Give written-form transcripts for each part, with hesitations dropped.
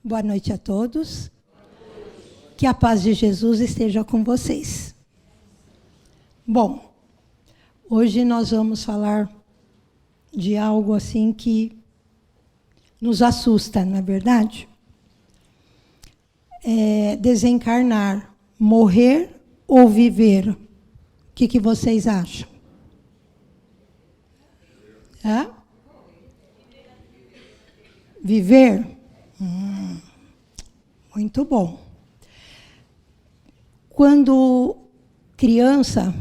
Boa noite a todos. Que a paz de Jesus esteja com vocês. Bom, hoje nós vamos falar de algo assim que nos assusta, não é verdade? Desencarnar, morrer ou viver? O que vocês acham? Hã? Viver? Muito bom. Quando criança,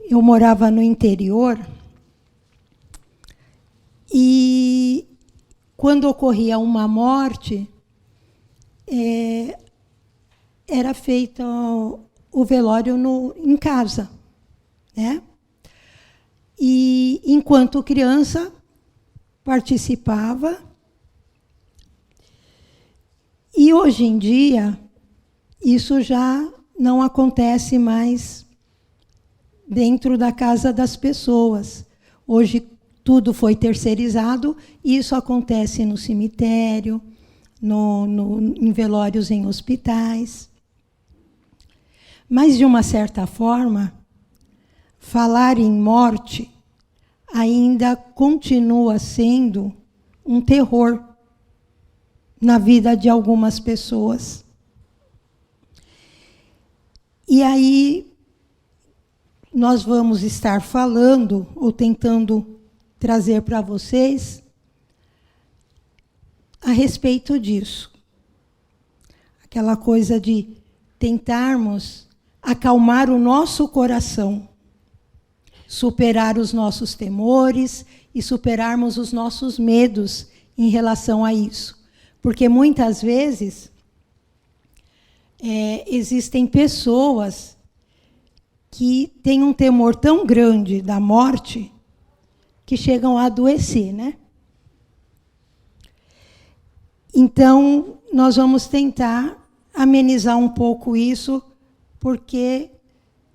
eu morava no interior e quando ocorria uma morte, era feito o velório em casa, né? E enquanto criança participava. E hoje em dia, isso já não acontece mais dentro da casa das pessoas. Hoje tudo foi terceirizado e isso acontece no cemitério, em velórios em hospitais. Mas, de uma certa forma, falar em morte ainda continua sendo um terror na vida de algumas pessoas. E aí nós vamos estar falando, ou tentando trazer para vocês, a respeito disso. Aquela coisa de tentarmos acalmar o nosso coração, superar os nossos temores e superarmos os nossos medos em relação a isso. Porque muitas vezes existem pessoas que têm um temor tão grande da morte que chegam a adoecer, né? Então, nós vamos tentar amenizar um pouco isso, porque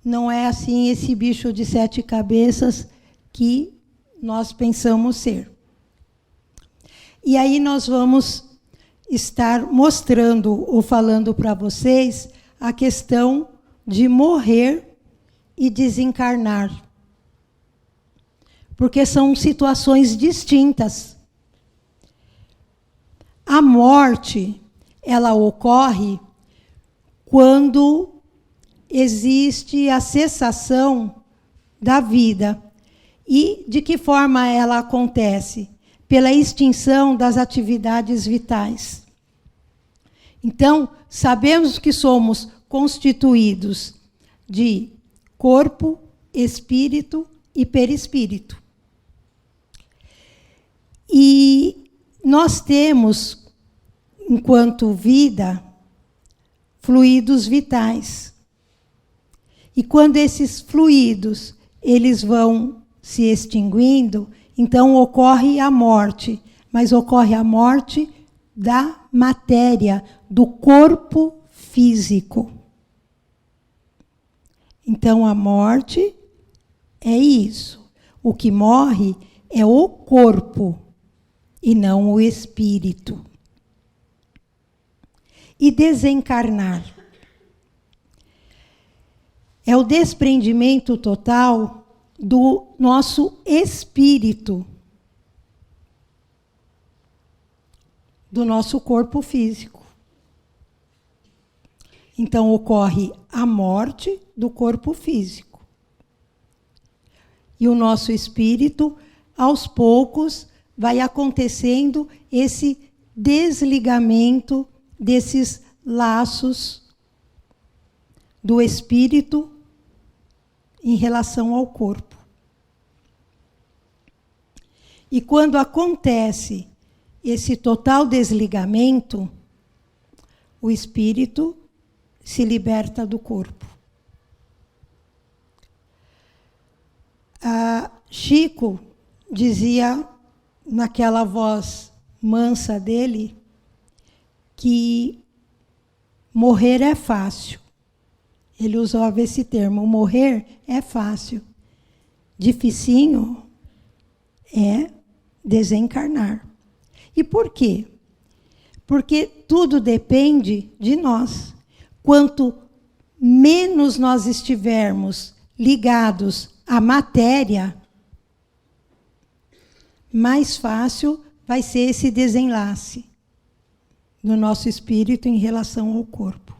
não é assim esse bicho de 7 cabeças que nós pensamos ser. E aí nós vamos estar mostrando ou falando para vocês a questão de morrer e desencarnar. Porque são situações distintas. A morte, ela ocorre quando existe a cessação da vida. E de que forma ela acontece? Pela extinção das atividades vitais. Então, sabemos que somos constituídos de corpo, espírito e perispírito. E nós temos, enquanto vida, fluidos vitais. E quando esses fluidos eles vão se extinguindo, então ocorre a morte, mas ocorre a morte da matéria, do corpo físico. Então a morte é isso. O que morre é o corpo e não o espírito. E desencarnar é o desprendimento total do nosso espírito, do nosso corpo físico. Então, ocorre a morte do corpo físico. E o nosso espírito, aos poucos, vai acontecendo esse desligamento desses laços do espírito em relação ao corpo. E quando acontece esse total desligamento, o espírito se liberta do corpo. Chico dizia, naquela voz mansa dele, que morrer é fácil. Ele usava esse termo, morrer é fácil. Dificinho é desencarnar. E por quê? Porque tudo depende de nós. Quanto menos nós estivermos ligados à matéria, mais fácil vai ser esse desenlace no nosso espírito em relação ao corpo.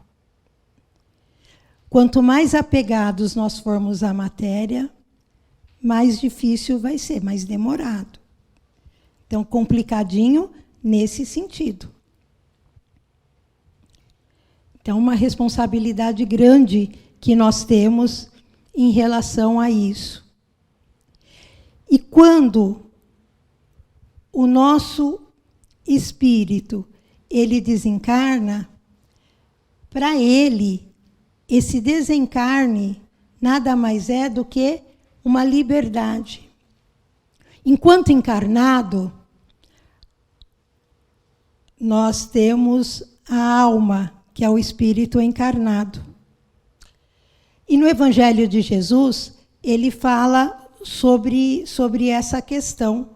Quanto mais apegados nós formos à matéria, mais difícil vai ser, mais demorado. Então, complicadinho nesse sentido. Então, uma responsabilidade grande que nós temos em relação a isso. E quando o nosso espírito, ele desencarna, para ele, esse desencarne nada mais é do que uma liberdade. Enquanto encarnado, nós temos a alma, que é o espírito encarnado. E no Evangelho de Jesus, ele fala sobre essa questão,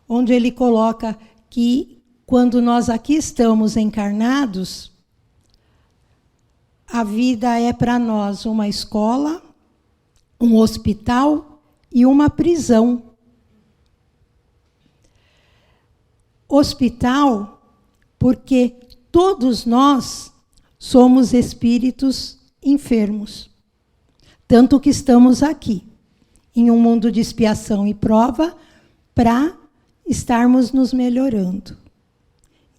onde ele coloca que quando nós aqui estamos encarnados, a vida é para nós uma escola, um hospital e uma prisão. Hospital, porque todos nós somos espíritos enfermos. Tanto que estamos aqui, em um mundo de expiação e prova, para estarmos nos melhorando.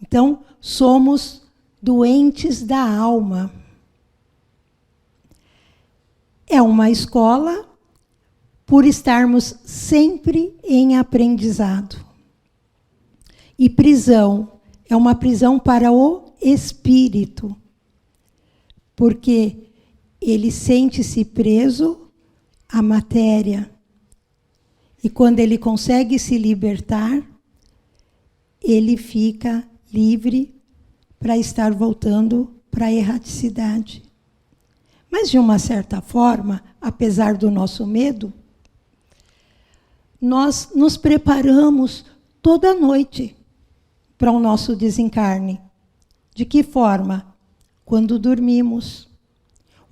Então, somos doentes da alma. É uma escola por estarmos sempre em aprendizado. E prisão é uma prisão para o espírito, porque ele sente-se preso à matéria. E quando ele consegue se libertar, ele fica livre para estar voltando para a erraticidade. Mas, de uma certa forma, apesar do nosso medo, nós nos preparamos toda noite para o nosso desencarne. De que forma? Quando dormimos.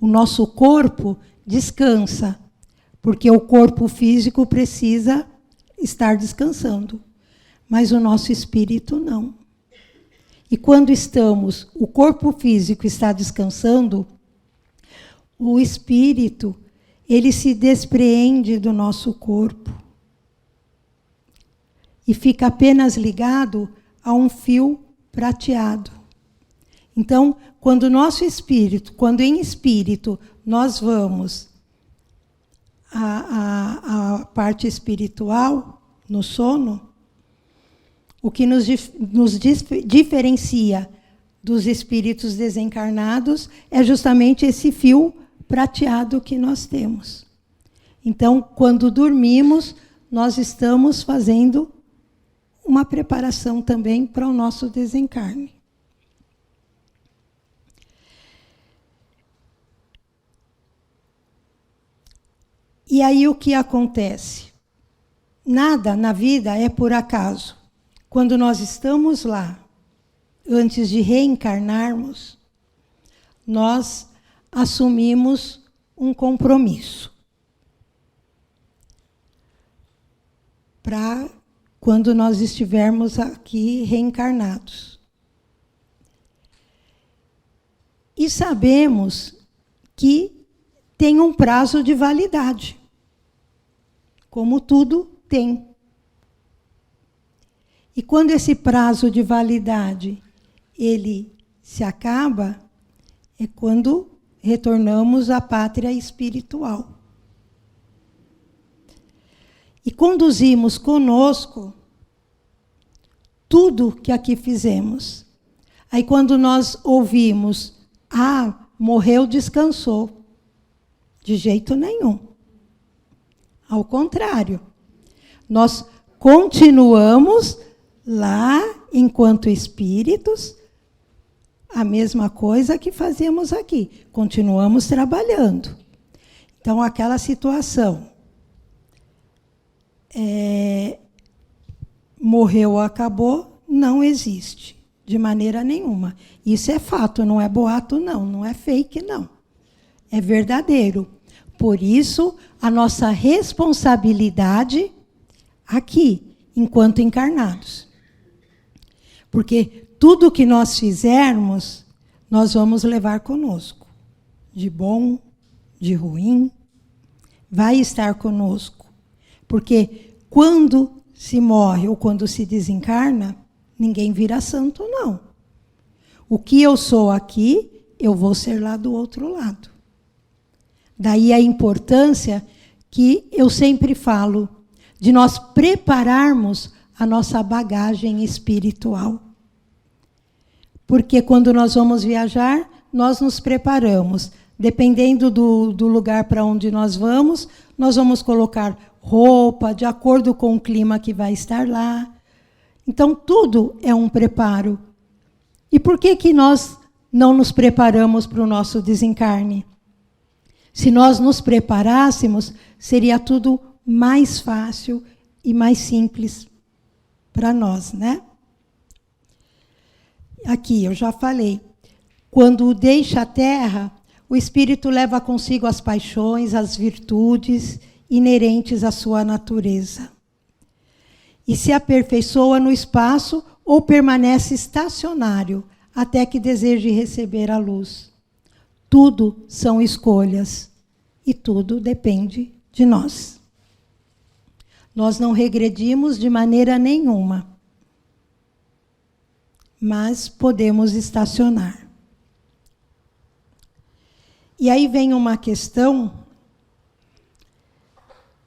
O nosso corpo descansa, porque o corpo físico precisa estar descansando, mas o nosso espírito não. E quando o corpo físico está descansando, o espírito, ele se despreende do nosso corpo e fica apenas ligado a um fio prateado. Então, quando em espírito, nós vamos à parte espiritual, no sono, o que nos diferencia dos espíritos desencarnados é justamente esse fio prateado que nós temos. Então, quando dormimos, nós estamos fazendo uma preparação também para o nosso desencarne. E aí o que acontece? Nada na vida é por acaso. Quando nós estamos lá, antes de reencarnarmos, nós assumimos um compromisso para quando nós estivermos aqui reencarnados. E sabemos que tem um prazo de validade, como tudo tem. E quando esse prazo de validade ele se acaba, é quando retornamos à pátria espiritual. E conduzimos conosco tudo que aqui fizemos. Aí quando nós ouvimos, morreu, descansou. De jeito nenhum. Ao contrário, nós continuamos lá, enquanto espíritos, a mesma coisa que fazíamos aqui. Continuamos trabalhando. Então, aquela situação, morreu, acabou, não existe. de maneira nenhuma. Isso é fato, não é boato, não é fake, não. É verdadeiro. Por isso, a nossa responsabilidade aqui, enquanto encarnados. Porque tudo que nós fizermos, nós vamos levar conosco. De bom, de ruim, vai estar conosco. Porque quando se morre ou quando se desencarna, ninguém vira santo, não. O que eu sou aqui, eu vou ser lá do outro lado. Daí a importância que eu sempre falo de nós prepararmos a nossa bagagem espiritual. Porque quando nós vamos viajar, nós nos preparamos. Dependendo do lugar para onde nós vamos colocar roupa de acordo com o clima que vai estar lá. Então, tudo é um preparo. E por que nós não nos preparamos para o nosso desencarne? Se nós nos preparássemos, seria tudo mais fácil e mais simples para nós, né? Aqui, eu já falei. Quando deixa a Terra, o espírito leva consigo as paixões, as virtudes inerentes à sua natureza. E se aperfeiçoa no espaço ou permanece estacionário até que deseje receber a luz. Tudo são escolhas e tudo depende de nós. Nós não regredimos de maneira nenhuma, mas podemos estacionar. E aí vem uma questão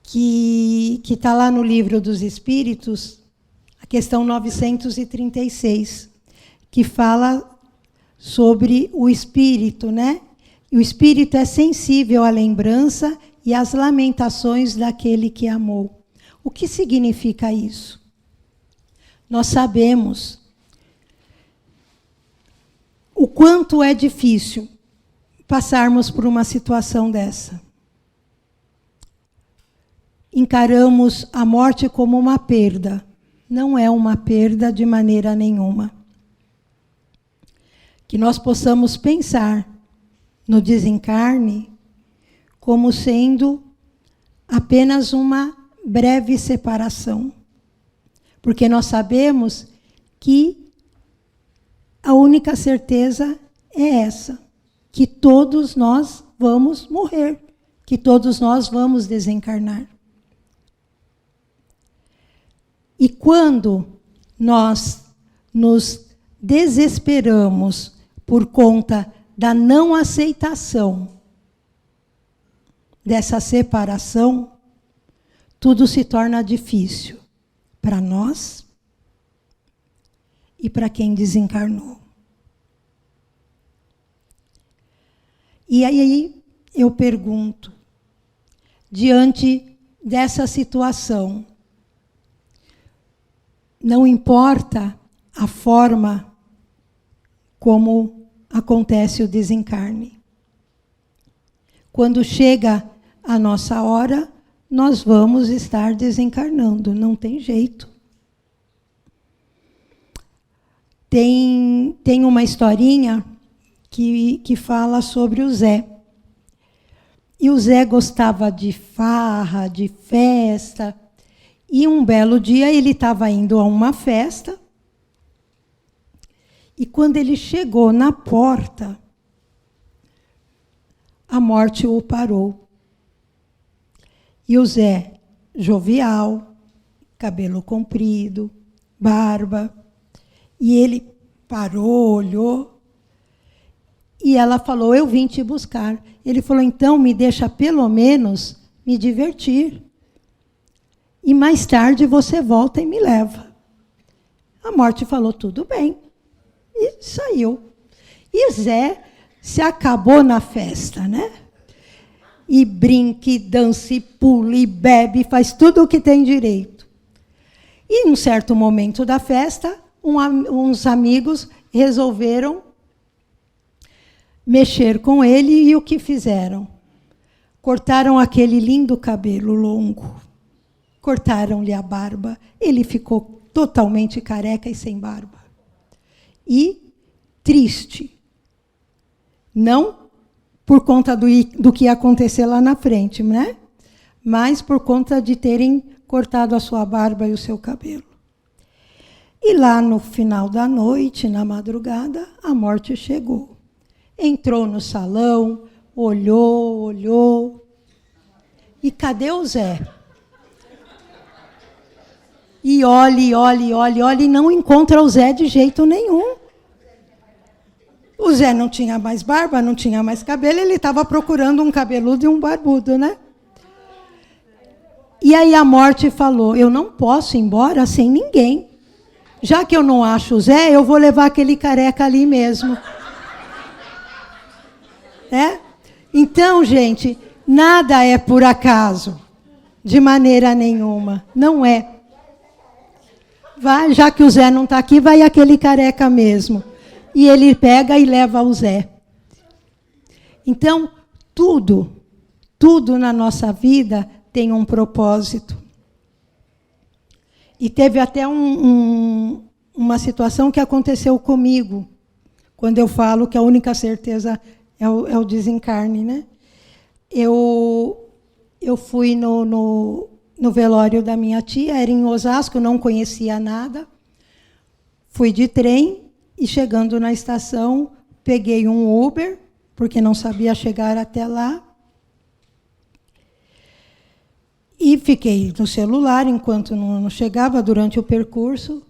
que está lá no Livro dos Espíritos, a questão 936, que fala sobre o espírito, né? E o espírito é sensível à lembrança e às lamentações daquele que amou. O que significa isso? Nós sabemos o quanto é difícil passarmos por uma situação dessa. Encaramos a morte como uma perda. Não é uma perda de maneira nenhuma. Que nós possamos pensar no desencarne como sendo apenas uma breve separação. Porque nós sabemos que a única certeza é essa, que todos nós vamos morrer, que todos nós vamos desencarnar. E quando nós nos desesperamos por conta da não aceitação dessa separação, tudo se torna difícil para nós e para quem desencarnou. E aí eu pergunto, diante dessa situação, não importa a forma como acontece o desencarne. Quando chega a nossa hora, nós vamos estar desencarnando, não tem jeito. Tem uma historinha que fala sobre o Zé. E o Zé gostava de farra, de festa. E um belo dia ele estava indo a uma festa. E quando ele chegou na porta, a morte o parou. E o Zé, jovial, cabelo comprido, barba. E ele parou, olhou. E ela falou, eu vim te buscar. Ele falou, então me deixa pelo menos me divertir. E mais tarde você volta e me leva. A morte falou, tudo bem. E saiu. E Zé se acabou na festa, né? E brinca, e dança, e pula, e bebe, faz tudo o que tem direito. E em um certo momento da festa, uns amigos resolveram mexer com ele, e o que fizeram? Cortaram aquele lindo cabelo longo, cortaram-lhe a barba, ele ficou totalmente careca e sem barba. e triste. Não por conta do que ia acontecer lá na frente, né? Mas por conta de terem cortado a sua barba e o seu cabelo. E lá no final da noite, na madrugada, a morte chegou. Entrou no salão, olhou. E cadê o Zé? E olha, e não encontra o Zé de jeito nenhum. O Zé não tinha mais barba, não tinha mais cabelo, ele estava procurando um cabeludo e um barbudo, né? E aí a morte falou, eu não posso ir embora sem ninguém. Já que eu não acho o Zé, eu vou levar aquele careca ali mesmo. Né? Então, gente, nada é por acaso, de maneira nenhuma. Não é. Vai, já que o Zé não está aqui, vai aquele careca mesmo. E ele pega e leva o Zé. Então, tudo na nossa vida tem um propósito. E teve até uma situação que aconteceu comigo, quando eu falo que a única certeza é o desencarne, né? Eu fui no velório da minha tia, era em Osasco, não conhecia nada. Fui de trem e, chegando na estação, peguei um Uber, porque não sabia chegar até lá. E fiquei no celular enquanto não chegava, durante o percurso.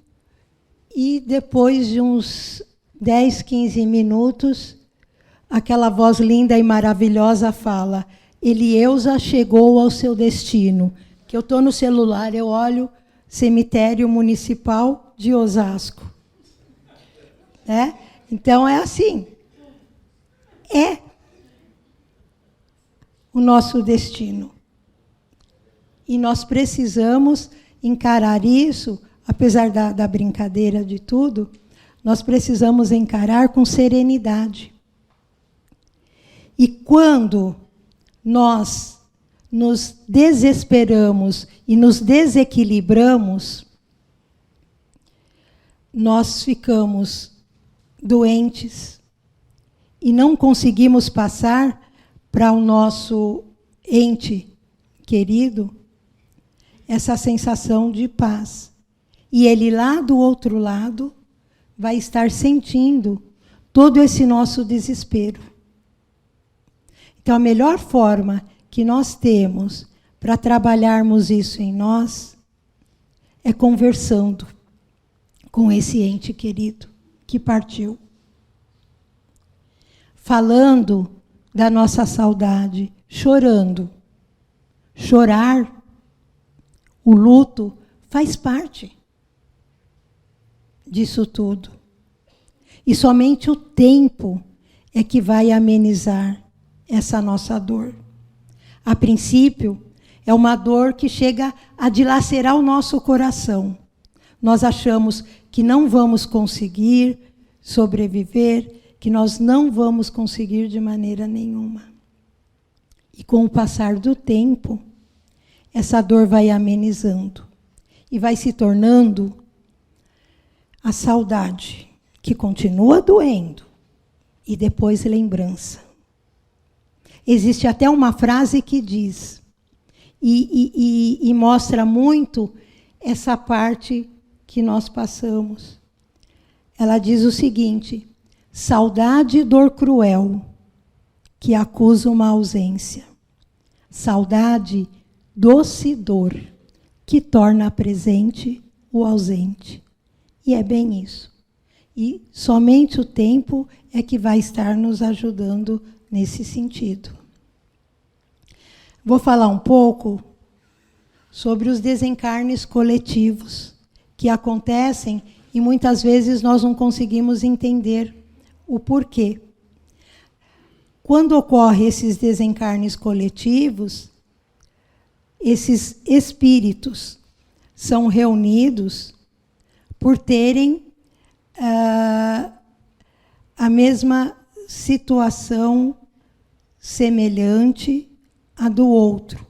E depois de uns 10, 15 minutos, aquela voz linda e maravilhosa fala, Elieusa chegou ao seu destino. Que eu estou no celular, eu olho cemitério municipal de Osasco. Então, é assim. É o nosso destino. E nós precisamos encarar isso, apesar da brincadeira de tudo, nós precisamos encarar com serenidade. E quando nós nos desesperamos e nos desequilibramos, nós ficamos doentes e não conseguimos passar para o nosso ente querido essa sensação de paz. E ele lá do outro lado vai estar sentindo todo esse nosso desespero. Então, a melhor forma que nós temos para trabalharmos isso em nós é conversando com esse ente querido que partiu. Falando da nossa saudade, chorando. Chorar, o luto, faz parte disso tudo. E somente o tempo é que vai amenizar essa nossa dor. A princípio, é uma dor que chega a dilacerar o nosso coração. Nós achamos que não vamos conseguir sobreviver, que nós não vamos conseguir de maneira nenhuma. E com o passar do tempo, essa dor vai amenizando e vai se tornando a saudade, que continua doendo, e depois lembrança. Existe até uma frase que diz, e mostra muito essa parte que nós passamos. Ela diz o seguinte, saudade e dor cruel, que acusa uma ausência. Saudade, doce dor, que torna presente o ausente. E é bem isso. E somente o tempo é que vai estar nos ajudando nesse sentido. Vou falar um pouco sobre os desencarnes coletivos que acontecem e muitas vezes nós não conseguimos entender o porquê. Quando ocorrem esses desencarnes coletivos, esses espíritos são reunidos por terem a mesma situação semelhante à do outro.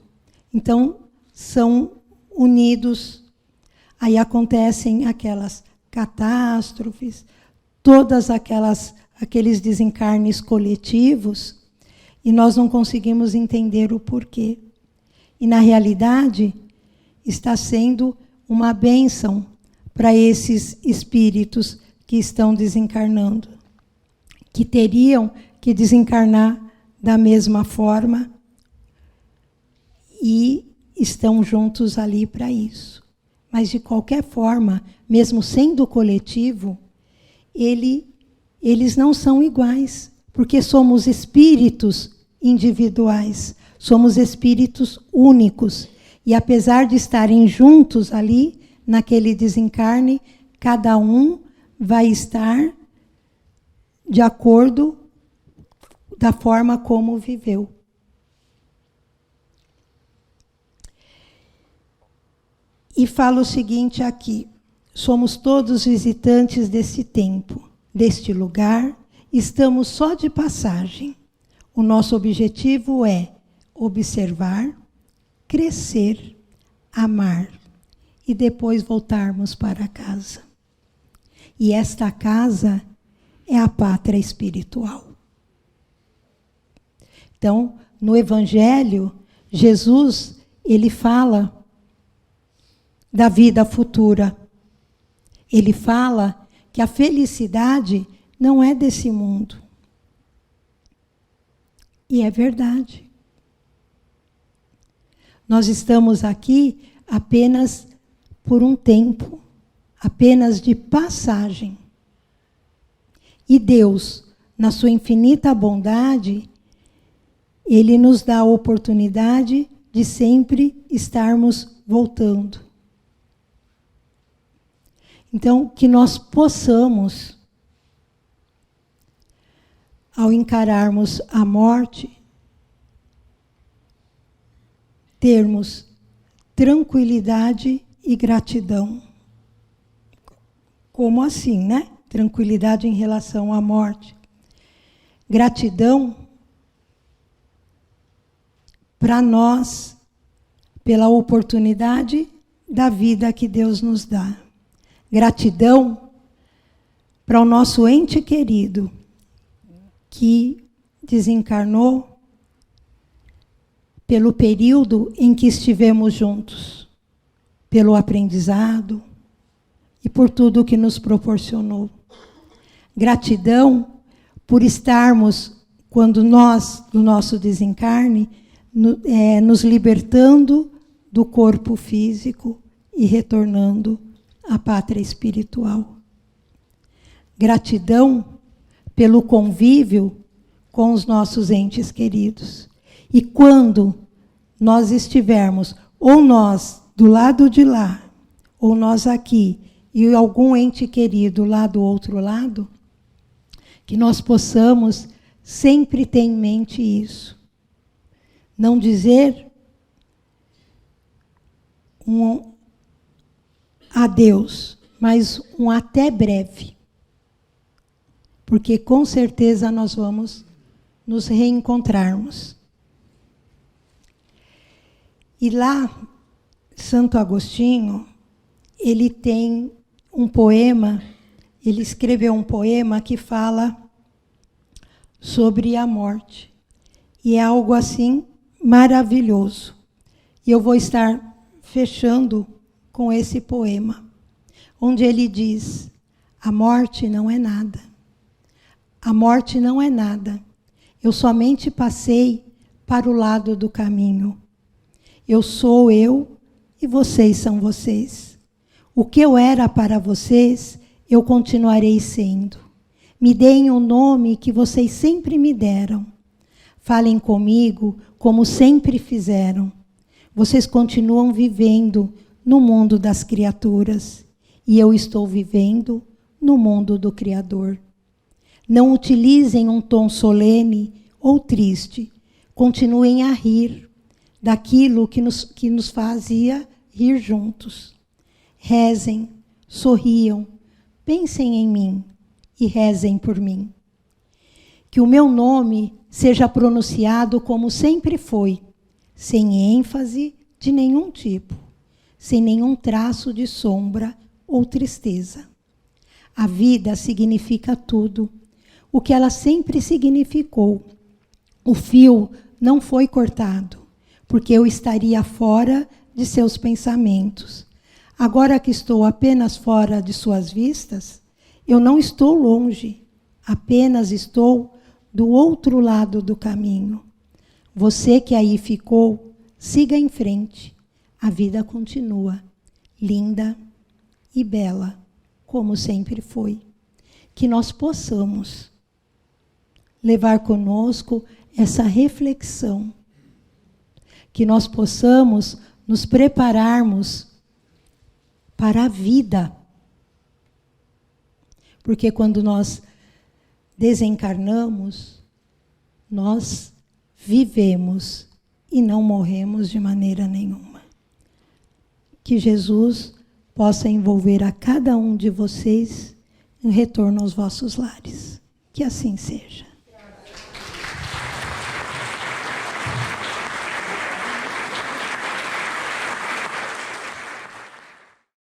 Então, são unidos. Aí acontecem aquelas catástrofes, todas aqueles desencarnes coletivos e nós não conseguimos entender o porquê. E, na realidade, está sendo uma bênção para esses espíritos que estão desencarnando, que teriam que desencarnar da mesma forma e estão juntos ali para isso. Mas, de qualquer forma, mesmo sendo coletivo, eles não são iguais, porque somos espíritos individuais, somos espíritos únicos. E, apesar de estarem juntos ali, naquele desencarne, cada um vai estar de acordo da forma como viveu. E fala o seguinte aqui: somos todos visitantes desse tempo, deste lugar, estamos só de passagem. O nosso objetivo é observar, crescer, amar e depois voltarmos para casa. E esta casa é a pátria espiritual. Então, no Evangelho, Jesus, ele fala da vida futura. Ele fala que a felicidade não é desse mundo. E é verdade. Nós estamos aqui apenas por um tempo, apenas de passagem. E Deus, na sua infinita bondade, Ele nos dá a oportunidade de sempre estarmos voltando. Então, que nós possamos, ao encararmos a morte, termos tranquilidade e gratidão. Como assim, né? Tranquilidade em relação à morte. Gratidão para nós, pela oportunidade da vida que Deus nos dá. Gratidão para o nosso ente querido, que desencarnou pelo período em que estivemos juntos, pelo aprendizado e por tudo que nos proporcionou. Gratidão por estarmos, quando nós, do nosso desencarne, nos libertando do corpo físico e retornando à pátria espiritual. Gratidão pelo convívio com os nossos entes queridos. E quando nós estivermos, ou nós do lado de lá, ou nós aqui, e algum ente querido lá do outro lado, que nós possamos sempre ter em mente isso. Não dizer um adeus, mas um até breve. Porque com certeza nós vamos nos reencontrarmos. E lá, Santo Agostinho, ele tem um poema, ele escreveu um poema que fala sobre a morte. E é algo assim maravilhoso. E eu vou estar fechando com esse poema, onde ele diz: a morte não é nada. A morte não é nada. Eu somente passei para o lado do caminho. Eu sou eu e vocês são vocês. O que eu era para vocês, eu continuarei sendo. Me deem o nome que vocês sempre me deram. Falem comigo como sempre fizeram. Vocês continuam vivendo no mundo das criaturas e eu estou vivendo no mundo do Criador. Não utilizem um tom solene ou triste. Continuem a rir daquilo que nos fazia rir juntos. Rezem, sorriam, pensem em mim e rezem por mim. Que o meu nome seja pronunciado como sempre foi, sem ênfase de nenhum tipo, sem nenhum traço de sombra ou tristeza. A vida significa tudo, o que ela sempre significou. O fio não foi cortado, porque eu estaria fora de seus pensamentos. Agora que estou apenas fora de suas vistas, eu não estou longe, apenas estou do outro lado do caminho. Você que aí ficou, siga em frente. A vida continua, linda e bela, como sempre foi. Que nós possamos levar conosco essa reflexão. Que nós possamos nos prepararmos para a vida. Porque quando nós desencarnamos, nós vivemos e não morremos de maneira nenhuma. Que Jesus possa envolver a cada um de vocês em retorno aos vossos lares. Que assim seja.